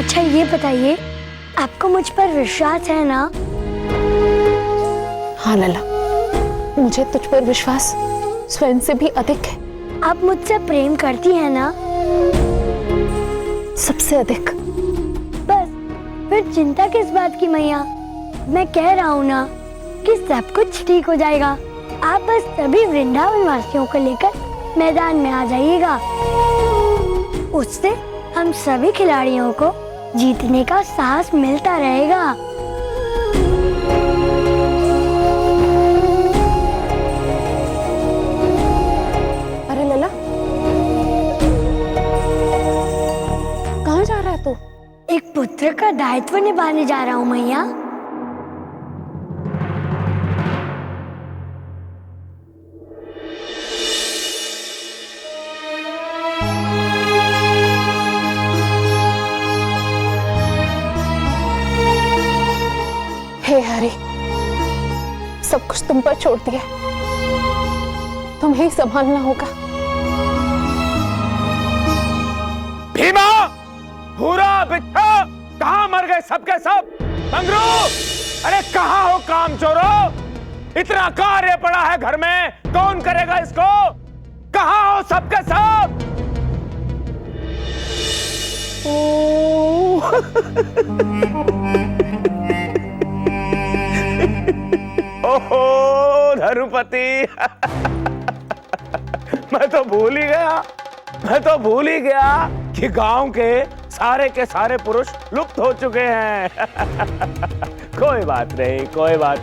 अच्छा ये बताइए, आपको मुझ पर विश्वास है ना? हाँ लला, मुझे तुझ पर विश्वास स्वयं से भी अधिक है। आप मुझसे प्रेम करती हैं ना? सबसे अधिक। बस फिर चिंता किस बात की मैया? मैं कह रहा हूँ ना कि सब कुछ ठीक हो जाएगा। आप बस सभी वृंदावन वासियों को लेकर मैदान में आ जाइएगा। उससे हम सभी खिलाड़ियों को जीतने का साहस मिलता रहेगा। अरे लला, कहाँ जा रहा है तू? एक पुत्र का दायित्व निभाने जा रहा हूँ मैया। हे हरि, सब कुछ तुम पर छोड़ दिया, तुम्हें ही संभालना होगा। भीमा, भूरा, बिट्ठा, कहां मर गए सबके सब? मंगरू, अरे कहां हो कामचोरो? इतना कार्य पड़ा है घर में, कौन करेगा इसको? कहां हो सबके सब? ओहो धरुपति, मैं तो भूल ही गया कि गांव के सारे पुरुष लुप्त हो चुके हैं। कोई बात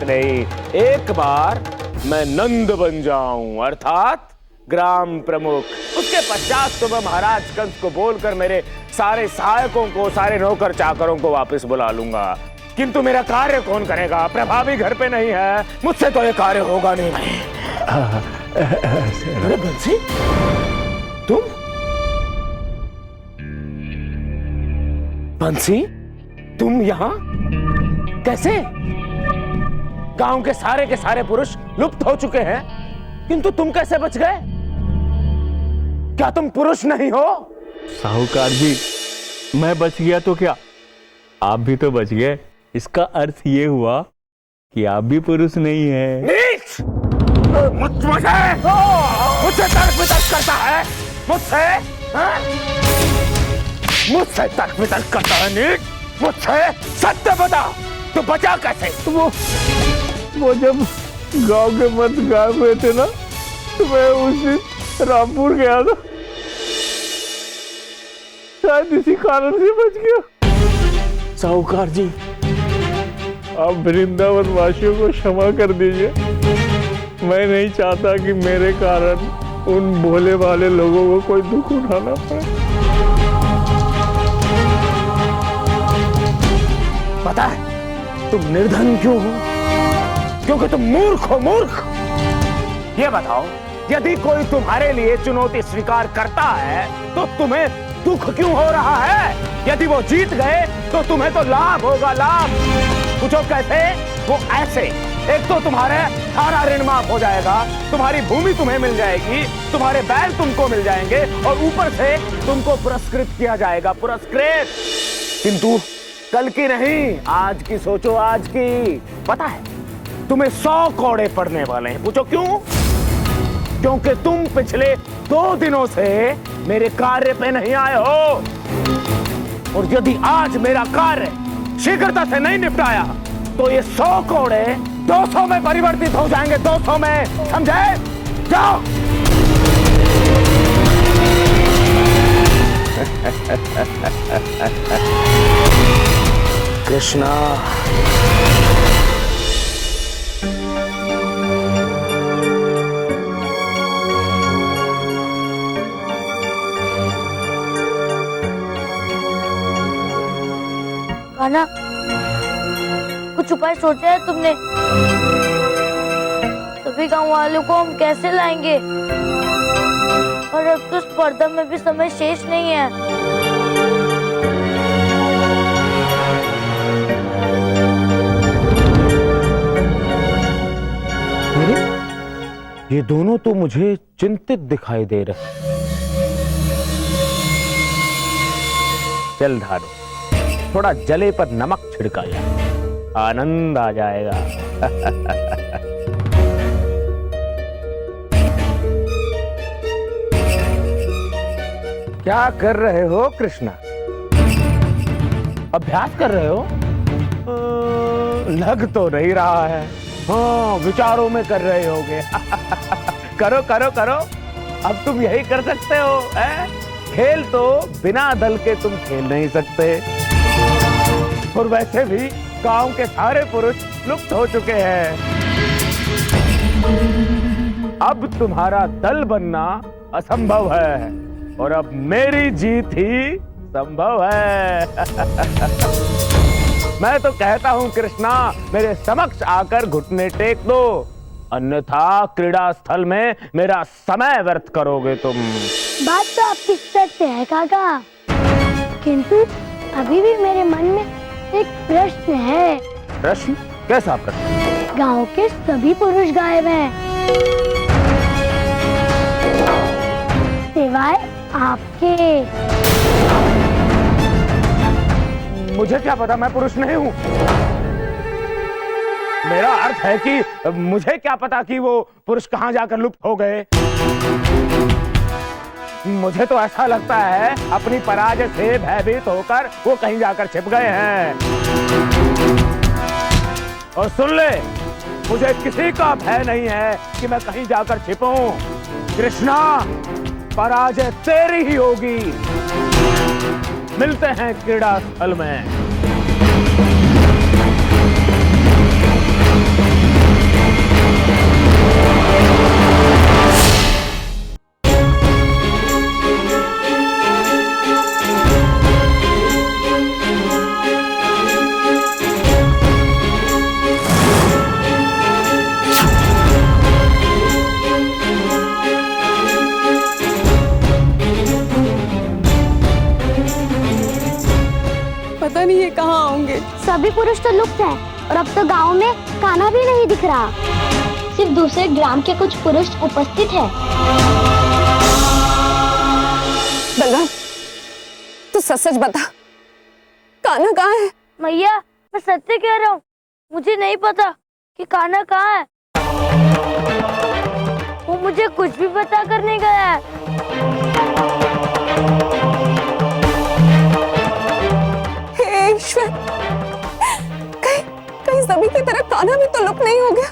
नहीं, एक बार मैं नंद बन जाऊं, अर्थात ग्राम प्रमुख। उसके पश्चात तो मैं महाराज कंस को बोलकर मेरे सारे सहायकों को, सारे नौकर चाकरों को वापस बुला लूंगा। किंतु मेरा कार्य कौन करेगा? प्रभावी घर पे नहीं है, मुझसे तो ये कार्य होगा नहीं। अरे बंसी, तुम? बंसी, तुम यहाँ कैसे? गांव के सारे पुरुष लुप्त हो चुके हैं, किंतु तुम कैसे बच गए? क्या तुम पुरुष नहीं हो? साहूकार जी, मैं बच गया तो क्या, आप भी तो बच गए। इसका अर्थ ये हुआ कि आप भी पुरुष नहीं है। नीच! मुझसे तर्क वितर्क करता है, मुझसे तर्क वितर्क करता है नीच। मुझसे सत्य बता, तू बचा कैसे? वो जब गांव के मत गायब हुए थे ना, तो मैं उस दिन रामपुर गया था, शायद इसी कारण से बच गया। साहूकार जी, आप वृंदावन वासियों को क्षमा कर दीजिए। मैं नहीं चाहता कि मेरे कारण उन भोले भाले लोगों को कोई दुख उठाना पड़े। पता है तुम निर्धन क्यों हो? क्योंकि तुम मूर्ख हो, मूर्ख। ये बताओ, यदि कोई तुम्हारे लिए चुनौती स्वीकार करता है तो तुम्हें दुख क्यों हो रहा है? यदि वो जीत गए तो तुम्हें तो लाभ होगा, लाभ। पूछो कैसे? वो ऐसे, एक तो तुम्हारे सारा ऋण माफ हो जाएगा, तुम्हारी भूमि तुम्हें मिल जाएगी, तुम्हारे बैल तुमको मिल जाएंगे, और ऊपर से तुमको पुरस्कृत किया जाएगा, पुरस्कृत। किंतु कल की नहीं, आज की सोचो, आज की। पता है तुम्हें 100 कौड़े पड़ने वाले हैं। पूछो क्यों? क्योंकि तुम पिछले 2 दिनों से मेरे कार्य पे नहीं आए हो, और यदि आज मेरा कार्य शीघ्रता से नहीं निपटाया तो ये 100 कौड़े 200 में परिवर्तित हो जाएंगे, 200 में, समझे? जाओ। कृष्णा, कान्हा, कुछ उपाय सोचा है तुमने? सभी गांव वालों को हम कैसे लाएंगे? और अब तो स्पर्धा में भी समय शेष नहीं है। ये दोनों तो मुझे चिंतित दिखाई दे रहे। चल धारो, थोड़ा जले पर नमक छिड़का जाए, आनंद आ जाएगा। क्या कर रहे हो कृष्णा? अभ्यास कर रहे हो? लग तो नहीं रहा है। हाँ, विचारों में कर रहे होगे। करो करो करो, अब तुम यही कर सकते हो, है? खेल तो बिना दल के तुम खेल नहीं सकते। और वैसे भी गांव के सारे पुरुष लुप्त हो चुके हैं। अब तुम्हारा दल बनना असंभव है और अब मेरी जीत ही संभव है। मैं तो कहता हूं कृष्णा, मेरे समक्ष आकर घुटने टेक दो, अन्यथा क्रीड़ा स्थल में मेरा समय व्यर्थ करोगे तुम। बात तो आपकी सत्य है काका, किंतु अभी भी मेरे मन में एक प्रश्न है। प्रश्न? कैसा प्रश्न? गांव के सभी पुरुष गायब हैं, सिवाय आपके। मुझे क्या पता, मैं पुरुष नहीं हूं। मेरा अर्थ है कि मुझे क्या पता कि वो पुरुष कहां जाकर लुप्त हो गए। मुझे तो ऐसा लगता है अपनी पराजय से भयभीत होकर वो कहीं जाकर छिप गए हैं। और सुन ले, मुझे किसी का भय नहीं है कि मैं कहीं जाकर छिपूं। कृष्णा, पराजय तेरी ही होगी। मिलते हैं क्रीड़ा स्थल में। पता नहीं ये कहाँ होंगे। सभी पुरुष तो लुप्त हैं और अब तो गांव में कान्हा भी नहीं दिख रहा। सिर्फ दूसरे ग्राम के कुछ पुरुष उपस्थित हैं। बलराम, तू सच बता, कान्हा कहाँ है? मैया, मैं सत्य कह रहा हूँ, मुझे नहीं पता कि कान्हा कहाँ है। वो मुझे कुछ भी पता करने गया है। ईश्वर, कहीं सभी की तरह कान्हा भी तो लुप्त नहीं हो गया।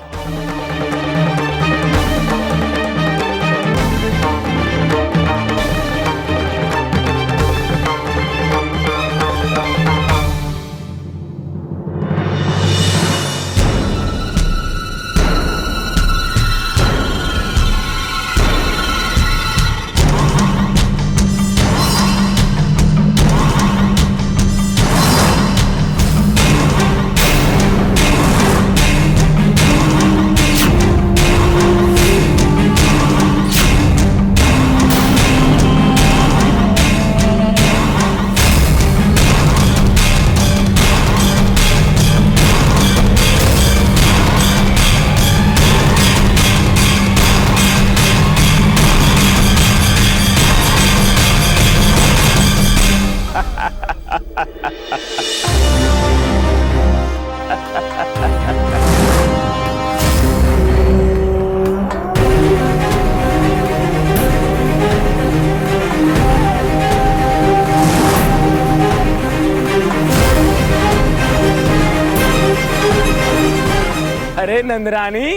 अरे नंदरानी,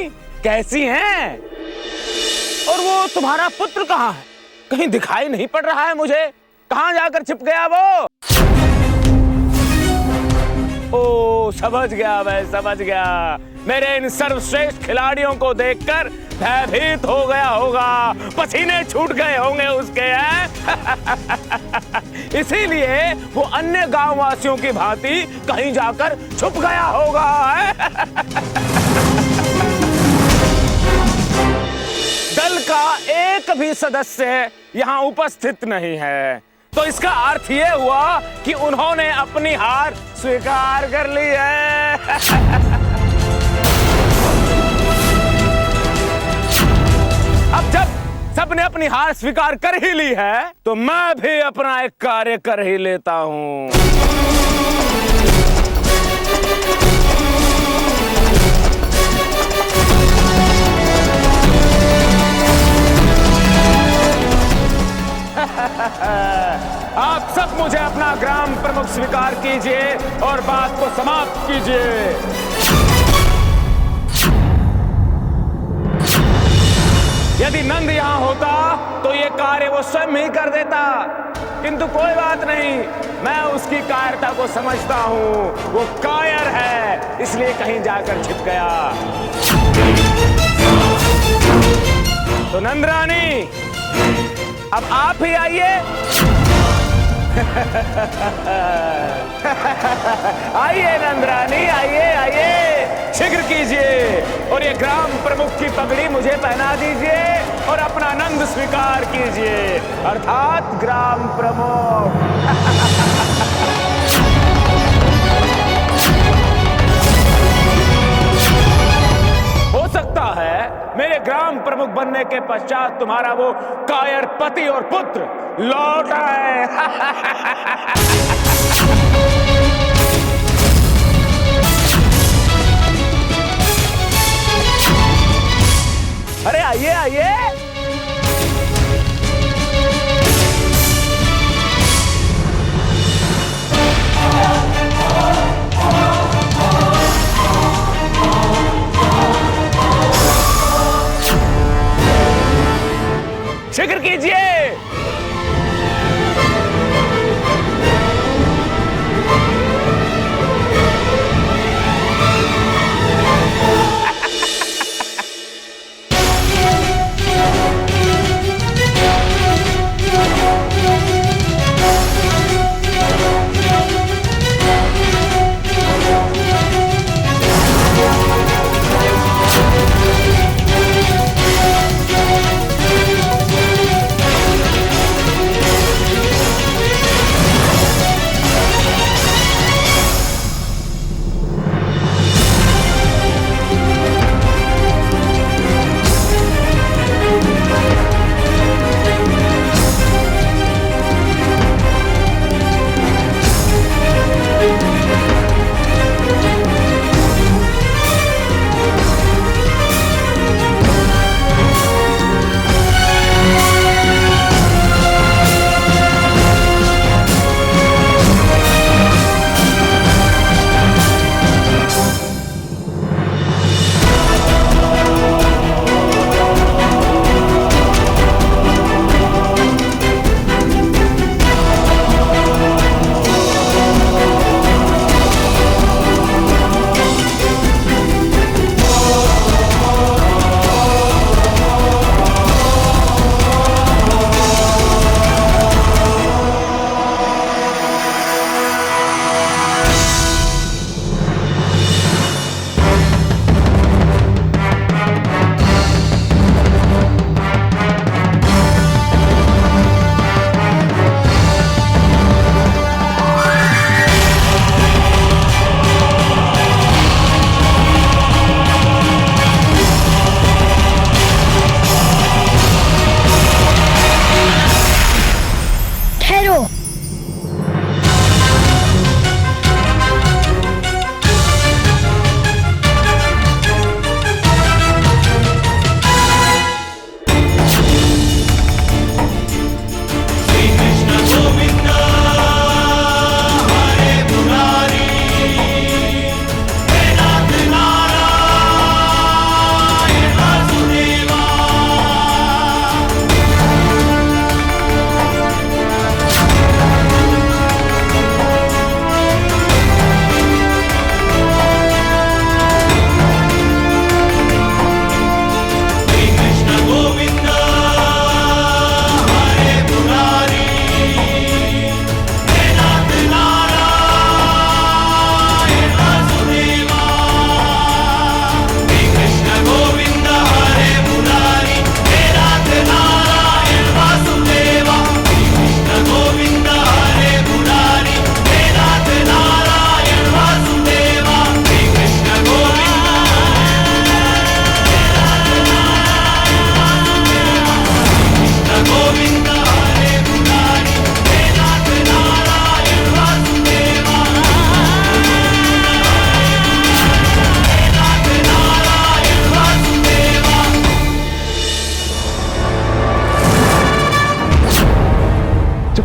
कैसी हैं? और वो तुम्हारा पुत्र कहाँ है? कहीं दिखाई नहीं पड़ रहा है मुझे। कहाँ जाकर छिप गया वो? ओ, समझ गया, मैं समझ गया। मेरे इन सर्वश्रेष्ठ खिलाड़ियों को देखकर भयभीत हो गया होगा, पसीने छूट गए होंगे उसके, हैं? इसीलिए वो अन्य गांव वासियों की भांति कहीं जाकर छुप गया होगा, है? दल का एक भी सदस्य यहाँ उपस्थित नहीं है, तो इसका अर्थ ये हुआ कि उन्होंने अपनी हार स्वीकार कर ली है। अब जब सबने अपनी हार स्वीकार कर ही ली है, तो मैं भी अपना एक कार्य कर ही लेता हूँ। अपना ग्राम प्रमुख स्वीकार कीजिए और बात को समाप्त कीजिए। यदि नंद यहां होता तो यह कार्य वो स्वयं ही कर देता, किंतु कोई बात नहीं, मैं उसकी कायरता को समझता हूं। वो कायर है, इसलिए कहीं जाकर छिप गया। तो नंदरानी, अब आप ही आइए। आइए नंदरानी, आइए आइए, शीघ्र कीजिए और ये ग्राम प्रमुख की पगड़ी मुझे पहना दीजिए और अपना नंद स्वीकार कीजिए, अर्थात ग्राम प्रमुख। हो सकता है मेरे ग्राम प्रमुख बनने के पश्चात तुम्हारा वो कायर पति और पुत्र लौट आए। अरे आइए आइए। शीघ्र कीजिए।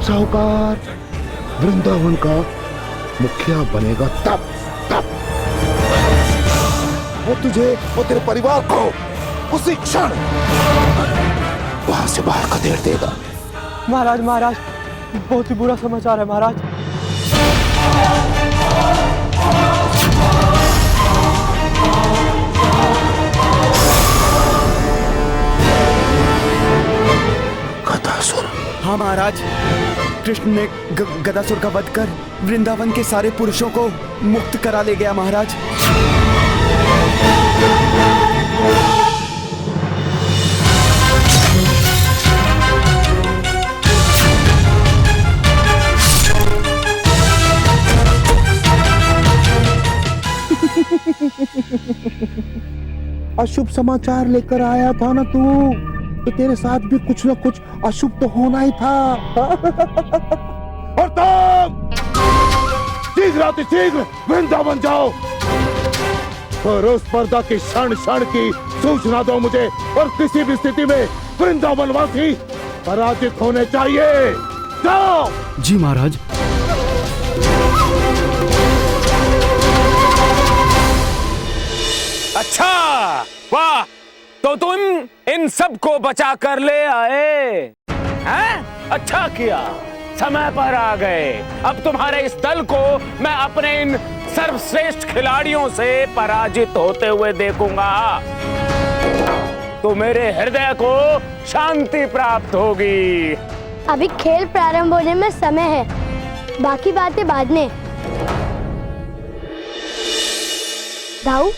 साहूकार, वृंदावन का मुखिया बनेगा तब तब वो तुझे और तेरे परिवार को उसी क्षण वहां से बाहर खदेड़ देगा। महाराज महाराज, बहुत ही बुरा समाचार है महाराज। गदासुर। हाँ महाराज, कृष्ण ने गदासुर का वध कर वृंदावन के सारे पुरुषों को मुक्त करा ले गया महाराज। अशुभ समाचार लेकर आया था ना तू, तो तेरे साथ भी कुछ ना कुछ अशुभ तो होना ही था। और तुम शीघ्र वृंदावन जाओ और उस स्पर्धा की क्षण क्षण की सूचना दो मुझे, और किसी भी स्थिति में वृंदावन वासी पराजित होने चाहिए। जाओ। जी महाराज। अच्छा, वाह, तो तुम इन सब को बचा कर ले आए हैं? अच्छा किया, समय पर आ गए। अब तुम्हारे इस दल को मैं अपने इन सर्वश्रेष्ठ खिलाड़ियों से पराजित होते हुए देखूंगा, तो मेरे हृदय को शांति प्राप्त होगी। अभी खेल प्रारंभ होने में समय है, बाकी बातें बाद में। दाऊ,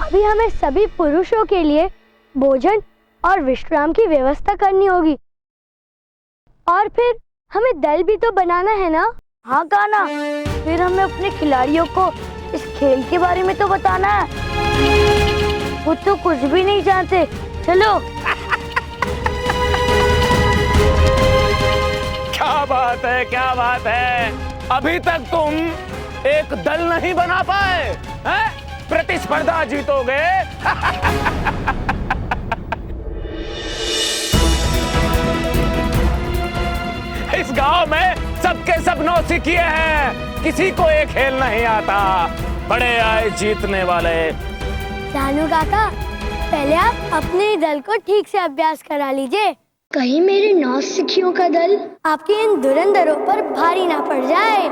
अभी हमें सभी पुरुषों के लिए भोजन और विश्राम की व्यवस्था करनी होगी, और फिर हमें दल भी तो बनाना है ना। हाँ कान्हा, फिर हमें अपने खिलाड़ियों को इस खेल के बारे में तो बताना है। वो तो कुछ भी नहीं जानते। चलो। क्या बात है, क्या बात है, अभी तक तुम एक दल नहीं बना पाए हैं? प्रतिस्पर्धा जीतोगे। इस गांव में सबके सब नौसिखिए हैं, किसी को ये खेल नहीं आता। बड़े आए जीतने वाले। जानू काका, पहले आप अपने दल को ठीक से अभ्यास करा लीजिए, कहीं मेरे नौसिखियों का दल आपके इन धुरंधरों पर भारी ना पड़ जाए।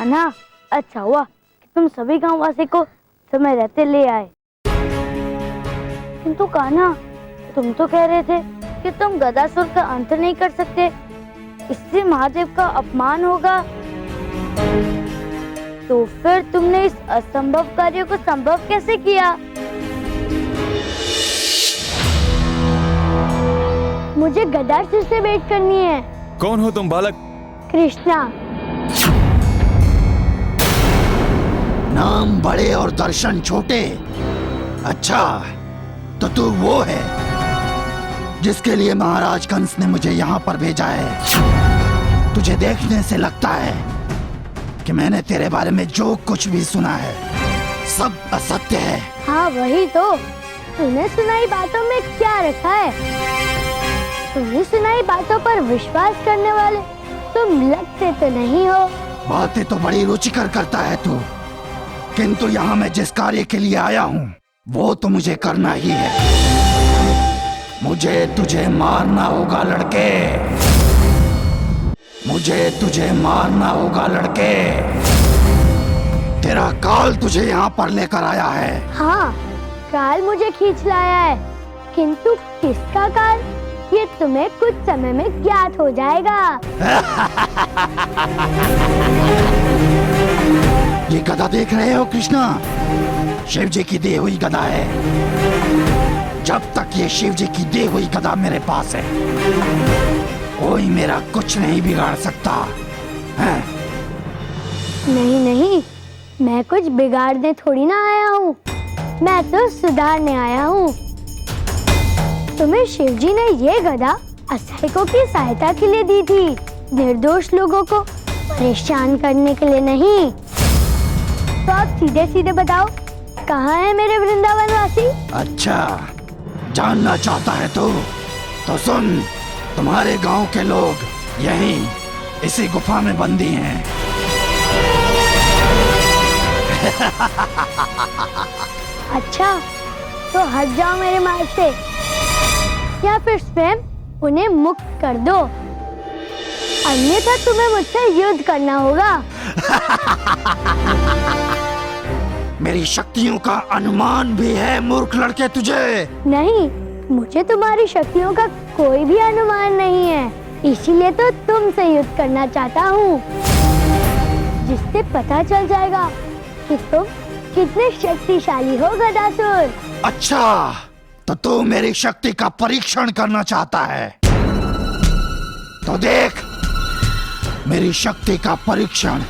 ना अच्छा हुआ कि तुम सभी गांववासी को समय रहते ले आए। किंतु कान्हा, तुम तो कह रहे थे कि तुम गदासुर का अंत नहीं कर सकते, इससे महादेव का अपमान होगा। तो फिर तुमने इस असंभव कार्य को संभव कैसे किया? मुझे गदासुर से भेंट करनी है। कौन हो तुम बालक? कृष्णा। नाम बड़े और दर्शन छोटे। अच्छा, तो तू वो है जिसके लिए महाराज कंस ने मुझे यहाँ पर भेजा है। तुझे देखने से लगता है कि मैंने तेरे बारे में जो कुछ भी सुना है सब असत्य है। हाँ वही तो, तूने सुनाई बातों में क्या रखा है? तूने सुनाई बातों पर विश्वास करने वाले तुम लगते तो नहीं हो। बातें तो बड़ी रुचिकर करता है तू, किंतु यहाँ मैं जिस कार्य के लिए आया हूँ वो तो मुझे करना ही है। मुझे तुझे मारना होगा लड़के, मुझे तुझे मारना होगा लड़के। तेरा काल तुझे यहाँ पर लेकर आया है। हाँ, काल मुझे खींच लाया है, किंतु किसका काल ये तुम्हें कुछ समय में ज्ञात हो जाएगा। ये गदा देख रहे हो कृष्णा, शिव जी की दी हुई गदा है। जब तक ये शिव जी की दी हुई गदा मेरे पास है कोई मेरा कुछ नहीं बिगाड़ सकता है। नहीं नहीं, मैं कुछ बिगाड़ने थोड़ी ना आया हूँ, मैं तो सुधारने आया हूँ। तुम्हें शिवजी ने ये गदा असहायों की सहायता के लिए दी थी, निर्दोष लोगों को परेशान करने के लिए नहीं। तो आप सीधे सीधे बताओ, कहाँ है मेरे वृंदावन वासी? अच्छा, जानना चाहता है तो सुन, तुम्हारे गांव के लोग यहीं इसी गुफा में बंदी हैं। अच्छा, तो हट जाओ मेरे मार्ग से, या फिर स्वयं उन्हें मुक्त कर दो, अन्यथा तुम्हें मुझसे युद्ध करना होगा। मेरी शक्तियों का अनुमान भी है मूर्ख लड़के तुझे? नहीं, मुझे तुम्हारी शक्तियों का कोई भी अनुमान नहीं है, इसीलिए तो तुमसे युद्ध करना चाहता हूँ, जिससे पता चल जाएगा कि तुम कितने शक्तिशाली हो गदासुर। अच्छा, तो तू मेरी शक्ति का परीक्षण करना चाहता है? तो देख मेरी शक्ति का परीक्षण।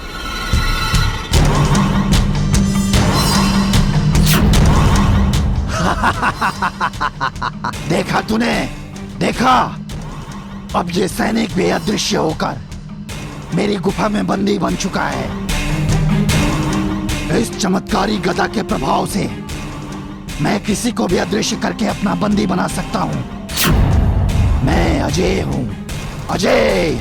देखा तूने? देखा? अब ये सैनिक भी अदृश्य होकर मेरी गुफा में बंदी बन चुका है। इस चमत्कारी गदा के प्रभाव से मैं किसी को भी अदृश्य करके अपना बंदी बना सकता हूँ। मैं अजय हूँ, अजय।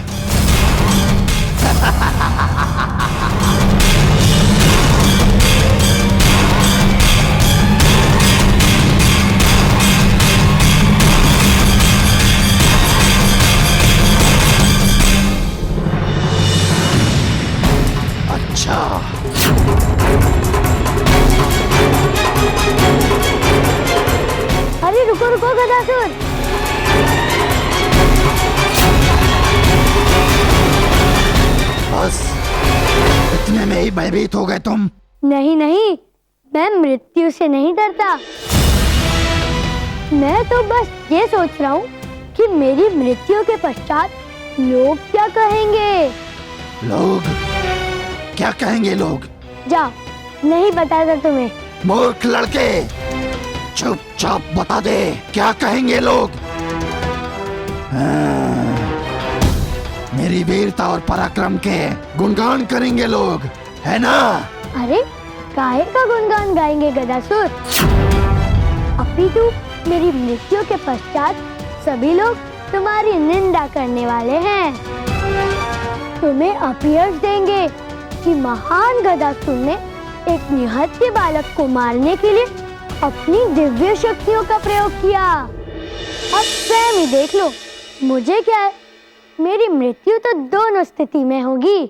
अच्छा, अरे रुको रुको गदासुर, बस इतने में ही भयभीत हो गए तुम? नहीं नहीं, मैं मृत्यु से नहीं डरता। मैं तो बस ये सोच रहा हूँ कि मेरी मृत्यु के पश्चात लोग क्या कहेंगे। लोग क्या कहेंगे? लोग जाओ, नहीं बताता तुम्हें। मूर्ख लड़के, चुपचाप बता दे, क्या कहेंगे लोग? हाँ, मेरी वीरता और पराक्रम के गुणगान करेंगे लोग, है ना? अरे काहे का गुणगान गाएंगे गदासुर? अपितु मेरी मृत्यु के पश्चात सभी लोग तुम्हारी निंदा करने वाले हैं, तुम्हें अपयश देंगे कि महान गदासुर ने एक निहत्थे बालक को मारने के लिए अपनी दिव्य शक्तियों का प्रयोग किया। अब स्वयं ही देख लो, मुझे क्या है, मेरी मृत्यु तो दोनों स्थिति में होगी।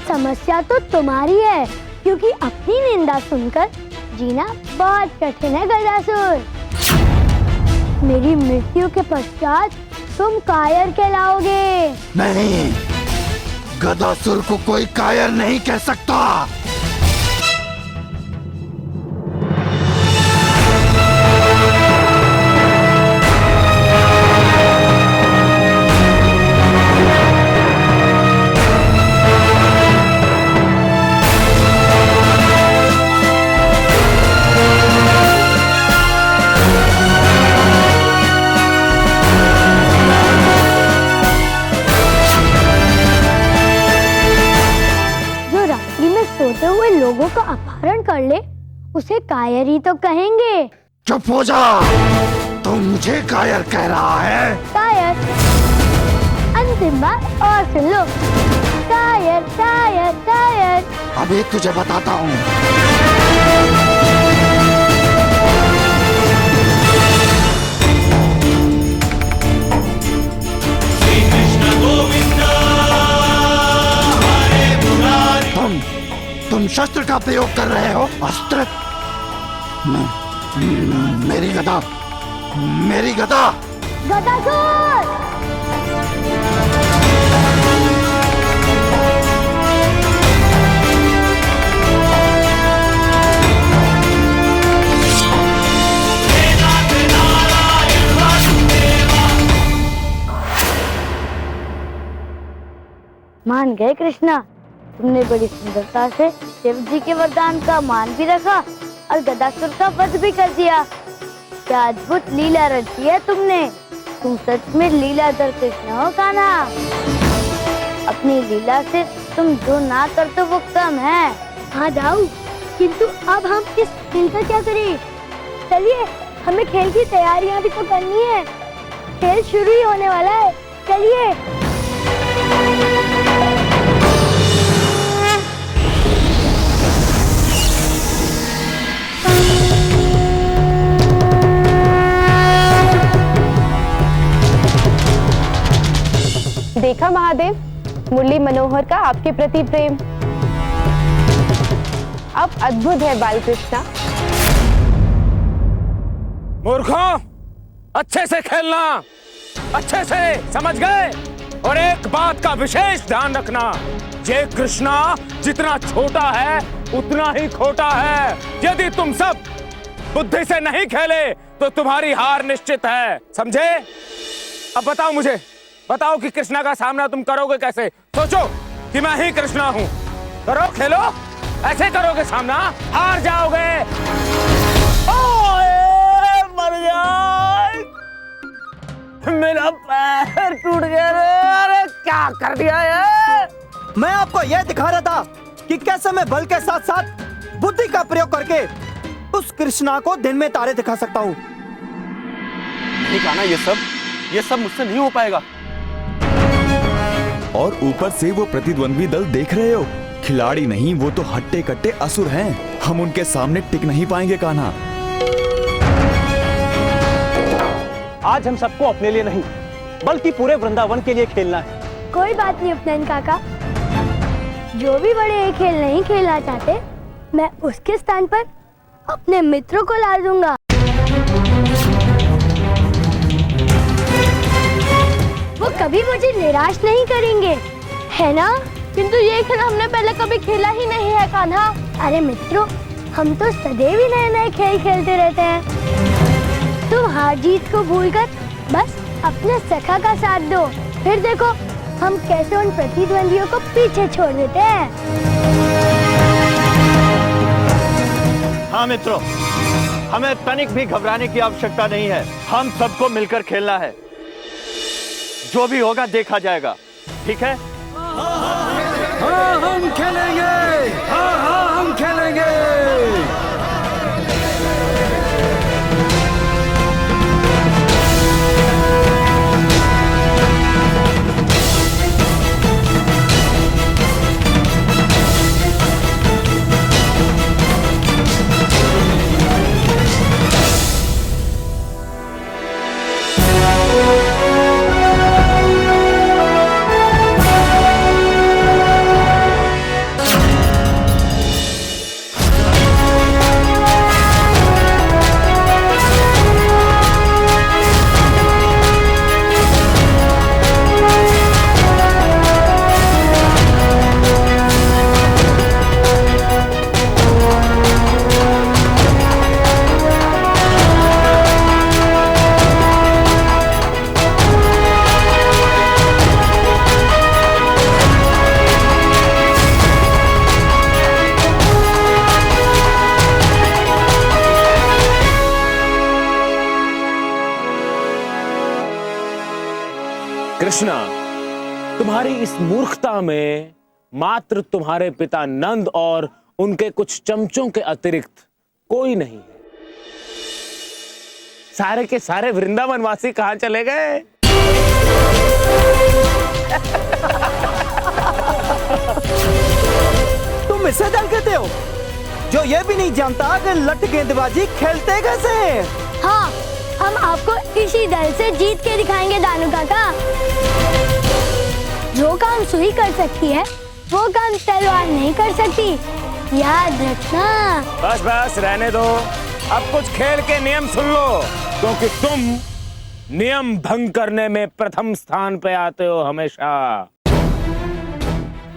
समस्या तो तुम्हारी है, क्योंकि अपनी निंदा सुनकर जीना बहुत कठिन है गदासुर। मेरी मृत्यु के पश्चात तुम कायर कहलाओगे। नहीं, गदासुर को कोई कायर नहीं कह सकता। सोते हुए लोगों का अपहरण कर ले, उसे कायर ही तो कहेंगे। चुप हो जा, तू मुझे कायर कह रहा है? कायर, अंतिम बार और सुन लो, कायर कायर कायर। अभी तुझे बताता हूँ। तुम शस्त्र का प्रयोग कर रहे हो? अस्त्र? मेरी गदा, मेरी गदा। गदासुर! मान गए कृष्णा, तुमने बड़ी सुंदरता से शिव जी के वरदान का मान भी रखा और गदासुर का वध भी कर दिया। क्या अद्भुत लीला रची है तुमने। तुम सच में लीलाधर कृष्ण हो कान्हा। अपनी लीला से तुम जो ना करते वो कम है। हाँ दाऊ, किंतु अब हम इस खेल का क्या करें? चलिए, हमें खेल की तैयारियां भी तो करनी है। खेल शुरू ही होने वाला है, चलिए। देखा महादेव, मुरली मनोहर का आपके प्रति प्रेम अब अद्भुत है बालकृष्णा। मूर्खों, अच्छे से खेलना, अच्छे से, समझ गए? और एक बात का विशेष ध्यान रखना, ये कृष्णा जितना छोटा है उतना ही खोटा है। यदि तुम सब बुद्धि से नहीं खेले तो तुम्हारी हार निश्चित है, समझे? अब बताओ मुझे, बताओ कि कृष्णा का सामना तुम करोगे कैसे? सोचो कि मैं ही कृष्णा हूं। करो, खेलो, ऐसे करोगे सामना, हार जाओगे। ओए, मर जाए, मेरा पैर टूट गया रे। अरे क्या कर दिया यार? मैं आपको यह दिखा रहा था कि कैसे मैं बल के साथ साथ बुद्धि का प्रयोग करके उस कृष्णा को दिन में तारे दिखा सकता हूँ। नहीं कान्हा, ये सब मुझसे नहीं हो पाएगा। और ऊपर से वो प्रतिद्वंद्वी दल देख रहे हो, खिलाड़ी नहीं, वो तो हट्टे कट्टे असुर हैं। हम उनके सामने टिक नहीं पाएंगे कान्हा। आज हम सबको अपने लिए नहीं बल्कि पूरे वृंदावन के लिए खेलना है। कोई बात नहीं उपनयन काका, जो भी बड़े ये खेल नहीं खेलना चाहते, मैं उसके स्थान पर अपने मित्रों को ला दूंगा। वो कभी मुझे निराश नहीं करेंगे, है ना? किंतु ये खेल हमने पहले कभी खेला ही नहीं है कान्हा। अरे मित्रों, हम तो सदैव ही नए नए खेल खेलते रहते हैं। तुम हार जीत को भूलकर बस अपने सखा का साथ दो, फिर देखो हम कैसे उन प्रतिद्वंदियों को पीछे छोड़ देते हैं। हाँ मित्रों, हमें तनिक भी घबराने की आवश्यकता नहीं है। हम सबको मिलकर खेलना है, जो भी होगा देखा जाएगा, ठीक है? हाँ हम खेलेंगे, हाँ हम खेलेंगे। कृष्णा, तुम्हारी इस मूर्खता में मात्र तुम्हारे पिता नंद और उनके कुछ चमचों के अतिरिक्त कोई नहीं है। सारे के सारे वृंदावन वासी कहां चले गए? तुम इसे दल कहते हो, जो ये भी नहीं जानता कि लठ गेंदबाजी खेलते कैसे हैं। हाँ, हम आपको इसी दल से जीत के दिखाएंगे दानू काका। जो काम सुई कर सकती है वो काम तलवार नहीं कर सकती, याद रखना। बस बस रहने दो, अब कुछ खेल के नियम सुन लो, क्योंकि तुम नियम भंग करने में प्रथम स्थान पे आते हो हमेशा।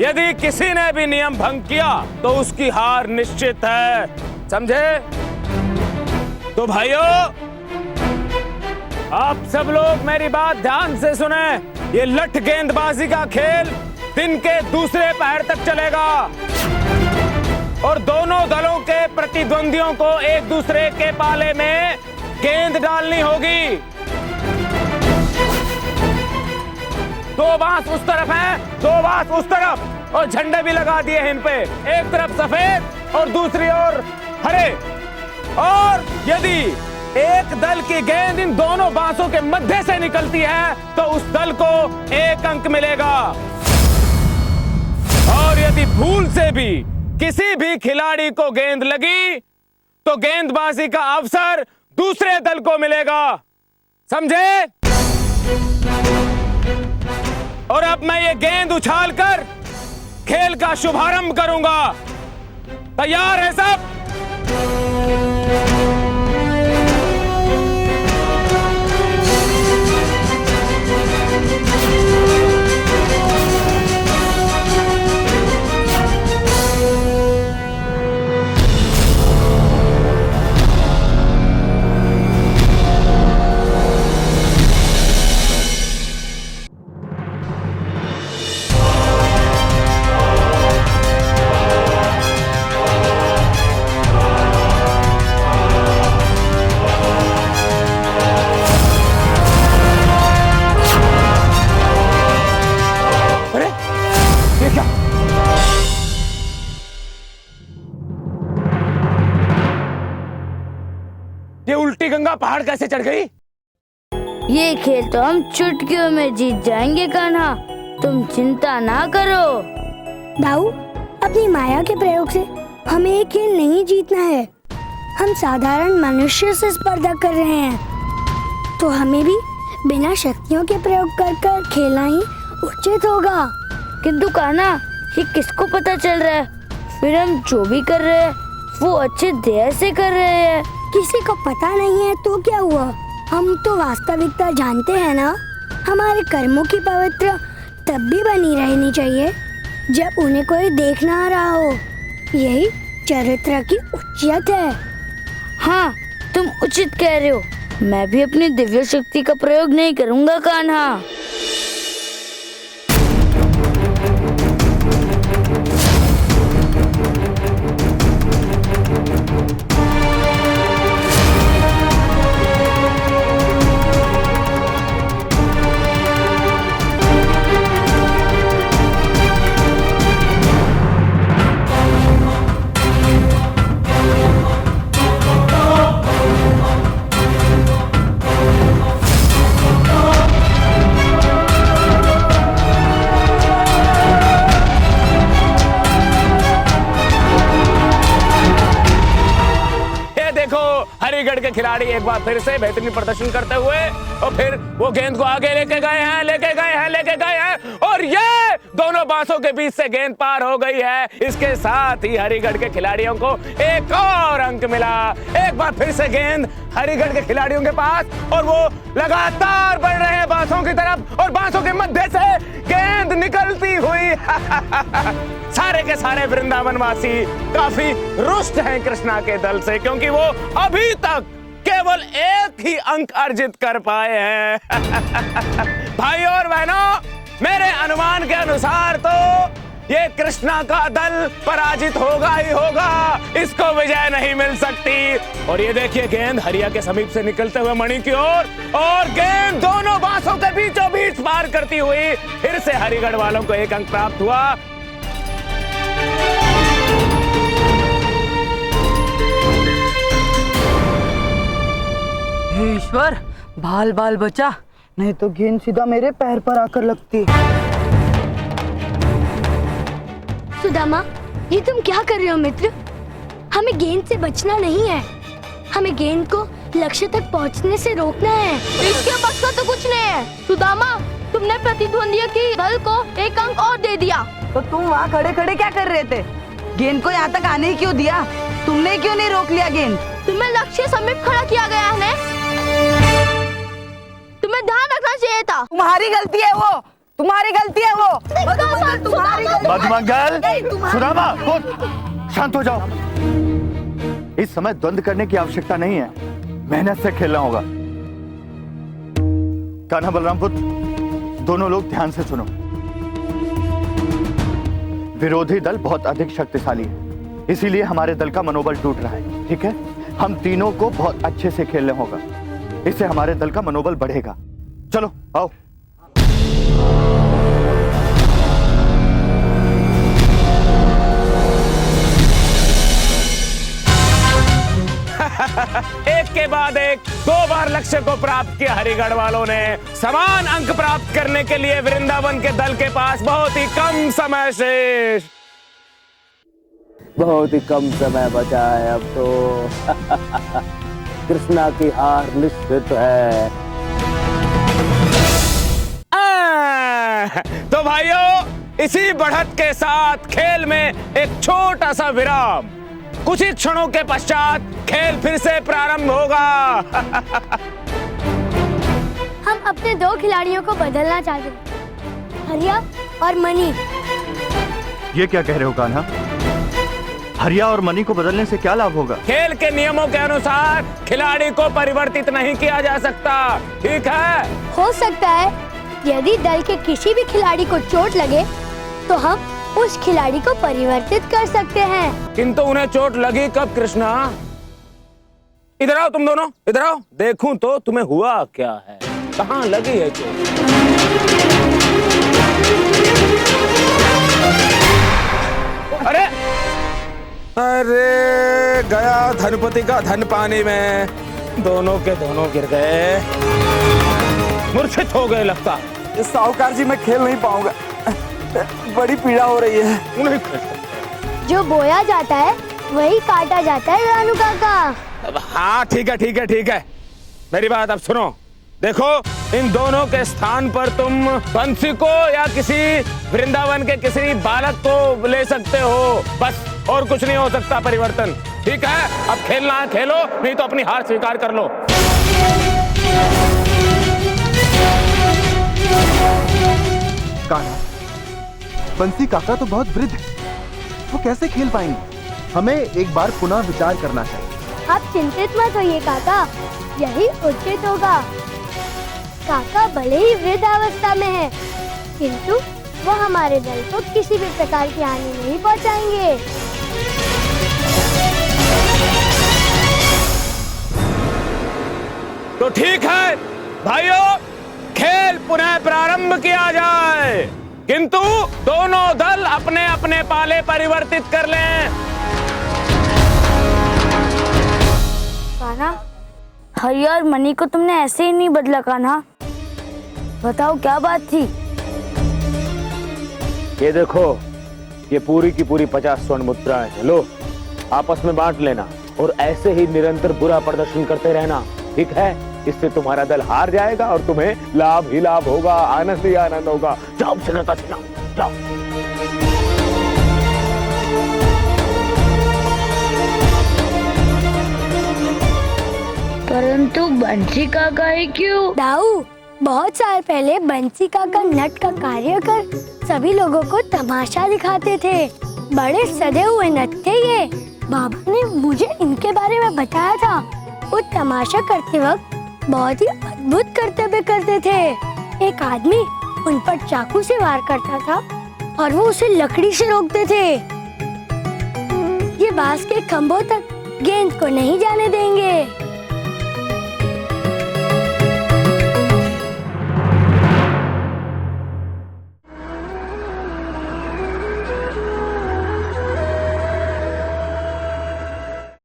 यदि किसी ने भी नियम भंग किया तो उसकी हार निश्चित है, समझे? तो भाइयों, आप सब लोग मेरी बात ध्यान से सुने। ये लठ गेंदबाजी का खेल दिन के दूसरे पहर तक चलेगा और दोनों दलों के प्रतिद्वंदियों को एक दूसरे के पाले में गेंद डालनी होगी। 2 बांस उस तरफ हैं, 2 बांस उस तरफ, और झंडे भी लगा दिए हैं इन पे, एक तरफ सफेद और दूसरी ओर हरे। और यदि एक दल की गेंद इन दोनों बांसों के मध्य से निकलती है तो उस दल को 1 अंक मिलेगा। और यदि भूल से भी किसी भी खिलाड़ी को गेंद लगी तो गेंदबाजी का अवसर दूसरे दल को मिलेगा, समझे? और अब मैं ये गेंद उछालकर खेल का शुभारंभ करूंगा। तैयार है सब? ये उल्टी गंगा पहाड़ कैसे चढ़ गई? ये खेल तो हम चुटकियों में जीत जाएंगे कान्हा, तुम चिंता ना करो। दाऊ, अपनी माया के प्रयोग से हमें ये खेल नहीं जीतना है। हम साधारण मनुष्य से स्पर्धा कर रहे हैं, तो हमें भी बिना शक्तियों के प्रयोग कर खेलना ही उचित होगा। किंतु कान्हा, ये किसको पता चल रहा है? फिर हम जो भी कर रहे हैं वो अच्छे ध्येय से कर रहे हैं। किसी को पता नहीं है तो क्या हुआ, हम तो वास्तविकता जानते हैं ना। हमारे कर्मों की पवित्र तब भी बनी रहनी चाहिए जब उन्हें कोई देख ना रहा हो। यही चरित्र की उचित है। हाँ, तुम उचित कह रहे हो। मैं भी अपनी दिव्य शक्ति का प्रयोग नहीं करूँगा कान्हा। हरिगढ़ के खिलाड़ी एक बार फिर से बेहतरीन प्रदर्शन करते हुए और फिर वो गेंद को आगे लेके गए हैं और ये दोनों बांसों के बीच से गेंद पार हो गई है। इसके साथ ही हरिगढ़ के खिलाड़ियों को एक और अंक मिला। एक बार फिर से गेंद हरिगढ़ के खिलाड़ियों के पास और वो लगातार बढ़ रहे हैं बांसों की तरफ और बांसों के मध्य से गेंद निकलती हुई सारे के सारे वृंदावनवासी काफी रुष्ट हैं कृष्णा के दल से, क्योंकि वो अभी तक केवल एक ही अंक अर्जित कर पाए हैं। भाइयों और बहनों, मेरे अनुमान के अनुसार तो ये कृष्णा का दल पराजित होगा ही होगा, इसको विजय नहीं मिल सकती। और ये देखिए गेंद हरिया के समीप से निकलते हुए मणि की ओर और गेंद दोनों बांसों के बीचों बीच पार करती हुई फिर से हरिगढ़ वालों को एक अंक प्राप्त हुआ। हे ईश्वर, बाल बाल बचा, नहीं तो गेंद सीधा मेरे पैर पर आकर लगती। सुदामा, ये तुम क्या कर रहे हो मित्र? हमें गेंद से बचना नहीं है, हमें गेंद को लक्ष्य तक पहुंचने से रोकना है। इसके बस का तो कुछ नहीं है। सुदामा, तुमने प्रतिद्वंदी की दल को एक अंक और दे दिया। तो तुम वहाँ खड़े खड़े क्या कर रहे थे? गेंद को यहाँ तक आने ही क्यों दिया? तुमने क्यों नहीं रोक लिया गेंद? तुम्हें लक्ष्य समीप खड़ा किया गया है, तुम्हें ध्यान रखना चाहिए था। तुम्हारी गलती है वो, तुम्हारी गलती है वो। तुम्हारी मधुमंगल, सुदामा, शांत हो जाओ। इस समय द्वंद्व करने की आवश्यकता नहीं है, मेहनत से खेलना होगा। कान्हा बलराम पुत्र, दोनों लोग ध्यान से सुनो। विरोधी दल बहुत अधिक शक्तिशाली है, इसीलिए हमारे दल का मनोबल टूट रहा है, ठीक है? हम तीनों को बहुत अच्छे से खेलना होगा। इससे हमारे दल का मनोबल बढ़ेगा। चलो आओ। एक के बाद एक 2 बार लक्ष्य को प्राप्त किया हरिगढ़ वालों ने। समान अंक प्राप्त करने के लिए वृंदावन के दल के पास बहुत ही कम समय शेष, बहुत ही कम समय बचा है अब तो। कृष्णा की हार निश्चित है। तो भाइयों, इसी बढ़त के साथ खेल में एक छोटा सा विराम। कुछ ही क्षणों के पश्चात खेल फिर से प्रारंभ होगा। हम अपने 2 खिलाड़ियों को बदलना चाहते हैं, हरिया और मनी। ये क्या कह रहे हो कान्हा? हरिया और मनी को बदलने से क्या लाभ होगा? खेल के नियमों के अनुसार खिलाड़ी को परिवर्तित नहीं किया जा सकता, ठीक है? हो सकता है यदि दल के किसी भी खिलाड़ी को चोट लगे तो हम उस खिलाड़ी को परिवर्तित कर सकते हैं। किंतु उन्हें चोट लगी कब कृष्णा? इधर आओ तुम दोनों, इधर आओ, देखूं तो तुम्हें हुआ क्या है, कहाँ लगी है चोट? अरे अरे, गया धनपति का धन पानी में। दोनों के दोनों गिर गए, मूर्छित हो गए लगता। साहूकार जी, मैं खेल नहीं पाऊंगा, बड़ी पीड़ा हो रही है। उन्हें खेल जो बोया जाता है वही काटा जाता है रानू काका। हाँ ठीक है ठीक है ठीक है, मेरी बात अब सुनो। देखो, इन दोनों के स्थान पर तुम बंसी को या किसी वृंदावन के किसी बालक को ले सकते हो, बस, और कुछ नहीं हो सकता परिवर्तन, ठीक है? अब खेलना है खेलो, नहीं तो अपनी हार स्वीकार कर लो। कान्हा, बंसी काका तो बहुत वृद्ध है, वो कैसे खेल पाएंगे? हमें एक बार पुनः विचार करना चाहिए। आप चिंतित मत होइए काका, यही उचित होगा। काका भले ही वृद्धावस्था में है, किंतु वो हमारे दल को किसी भी प्रकार की हानि नहीं पहुंचाएंगे। तो ठीक है भाइयों, खेल पुनः प्रारंभ किया जाए, किंतु दोनों दल अपने अपने पाले परिवर्तित कर लें। कान्हा, हरिया और मनी को तुमने ऐसे ही नहीं बदला। कान्हा, बताओ क्या बात थी? ये देखो, ये पूरी की पूरी 50 स्वर्ण मुद्राएं हैं, लो, आपस में बांट लेना और ऐसे ही निरंतर बुरा प्रदर्शन करते रहना, ठीक है? इससे तुम्हारा दल हार जाएगा और तुम्हें लाभ ही लाभ होगा, आनंद ही आनंद होगा। जाओ सिकरता सिखाओ, जाओ। परंतु बंसी काका ही क्यों? दाऊ, बहुत साल पहले बंसी काका नट का कार्य कर सभी लोगों को तमाशा दिखाते थे। बड़े सजे हुए नट थे ये। बाबा ने मुझे इनके बारे में बताया था। वो तमाशा करते वक्त बहुत ही अद्भुत कर्तव्य करते थे। एक आदमी उन पर चाकू से वार करता था और वो उसे लकड़ी से रोकते थे। ये बांस के खंभों तक गेंद को नहीं जाने देंगे।